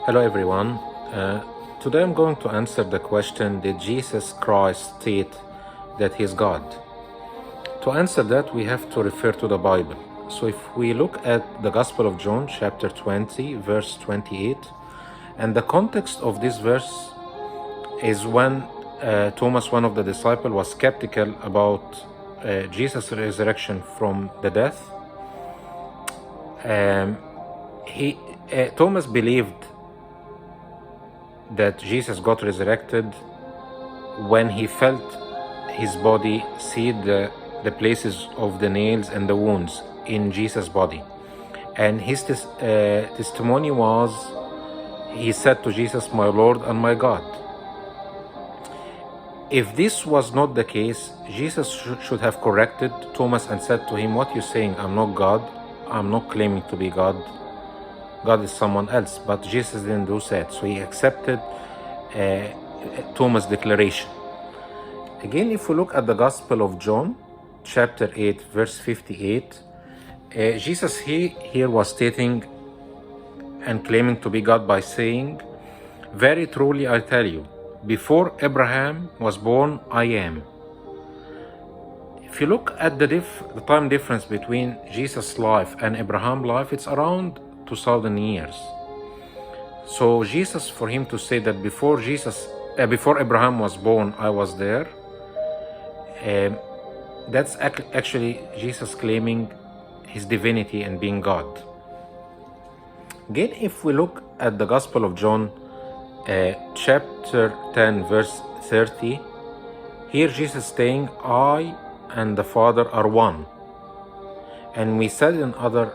Hello, everyone. Today I'm going to answer the question: did Jesus Christ state that He is God? To answer that, we have to refer to the Bible. So if we look at the Gospel of John, chapter 20, verse 28, and the context of this verse is when Thomas, one of the disciples, was skeptical about Jesus' resurrection from the death. Thomas believed that Jesus got resurrected when he felt his body see the places of the nails and the wounds in Jesus' body. And his testimony was, he said to Jesus, "My Lord and my God." If this was not the case, Jesus should have corrected Thomas and said to him, "What you saying? I'm not God. I'm not claiming to be God. God is someone else." But Jesus didn't do that. So he accepted Thomas' declaration. Again, if we look at the Gospel of John, chapter 8, verse 58, Jesus here was stating and claiming to be God by saying, "Very truly I tell you, before Abraham was born, I am." If you look at the time difference between Jesus' life and Abraham's life, it's around 2,000 years. So Jesus, for him to say that before Abraham was born, I was there, that's actually Jesus claiming his divinity and being God. Again, if we look at the Gospel of John, chapter 10, verse 30, here Jesus is saying, "I and the Father are one." And we said in other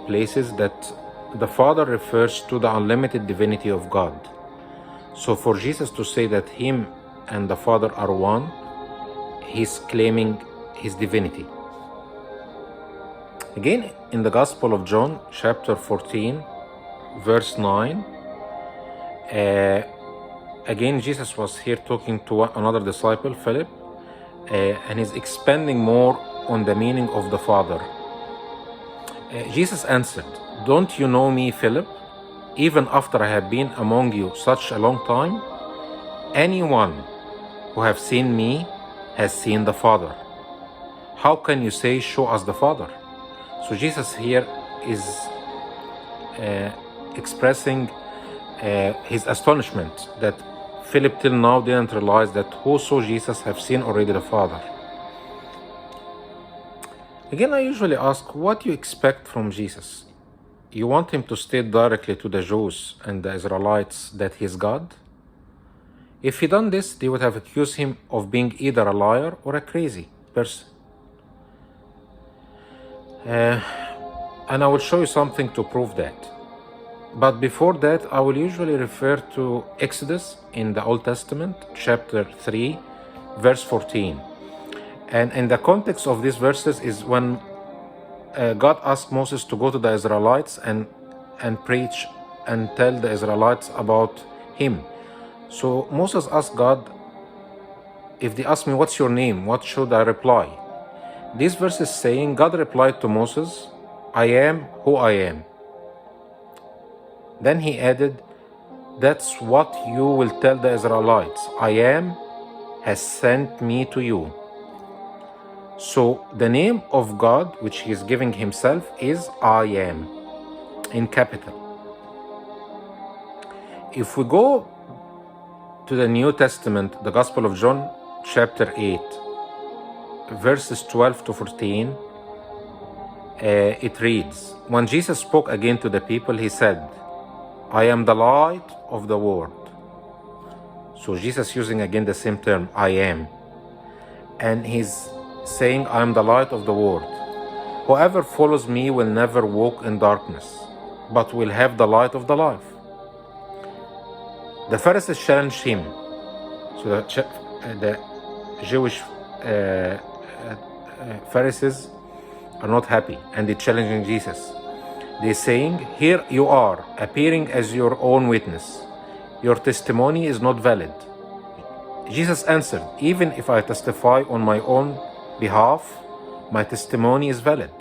places that the Father refers to the unlimited divinity of God. So for Jesus to say that him and the Father are one, he's claiming his divinity. Again, in the Gospel of John, chapter 14, verse 9, again, Jesus was here talking to another disciple, Philip, and he's expanding more on the meaning of the Father. Jesus answered, "Don't you know me, Philip, even after I have been among you such a long time? Anyone who has seen me has seen the Father. How can you say, 'Show us the Father'?" So Jesus here is expressing his astonishment that Philip till now didn't realize that who saw Jesus have seen already the Father. Again, I usually ask, what do you expect from Jesus? You want him to state directly to the Jews and the Israelites that he is God? If he done this, they would have accused him of being either a liar or a crazy person. And I will show you something to prove that. But before that, I will usually refer to Exodus in the Old Testament, chapter 3, verse 14. And in the context of these verses is when God asked Moses to go to the Israelites and preach and tell the Israelites about him. So Moses asked God, if they ask me, "What's your name?" what should I reply? This verse is saying, God replied to Moses, "I am who I am." Then he added, "That's what you will tell the Israelites. I am has sent me to you." So the name of God, which he is giving himself, is I am, in capital. If we go to the New Testament, the Gospel of John, chapter 8, verses 12 to 14, it reads, "When Jesus spoke again to the people, he said, 'I am the light of the world.'" So Jesus using again the same term, I am. And he's saying, "I am the light of the world. Whoever follows me will never walk in darkness, but will have the light of the life." The Pharisees challenged him. So the Jewish Pharisees are not happy, and they're challenging Jesus. They're saying, "Here you are, appearing as your own witness. Your testimony is not valid." Jesus answered, "Even if I testify on my own behalf, my testimony is valid,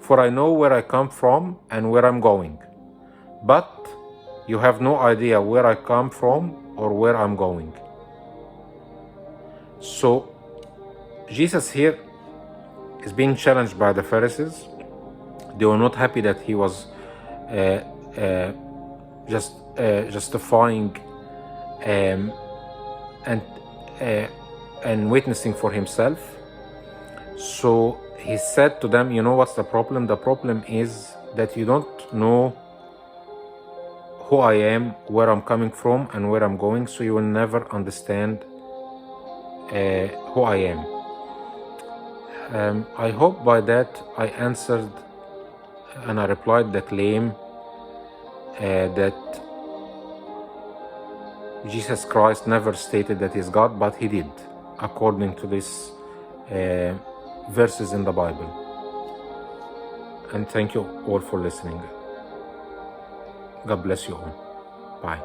for I know where I come from and where I'm going. But You have no idea where I come from or where I'm going. So Jesus here is being challenged by the Pharisees. They were not happy that he was justifying and witnessing for himself. So he said to them, you know what's the problem? The problem is that you don't know who I am, where I'm coming from, and where I'm going, so you will never understand who I am. I hope by that I answered and I replied the claim that Jesus Christ never stated that he's God, but he did, according to these verses in the Bible. And thank you all for listening. God bless you all. Bye.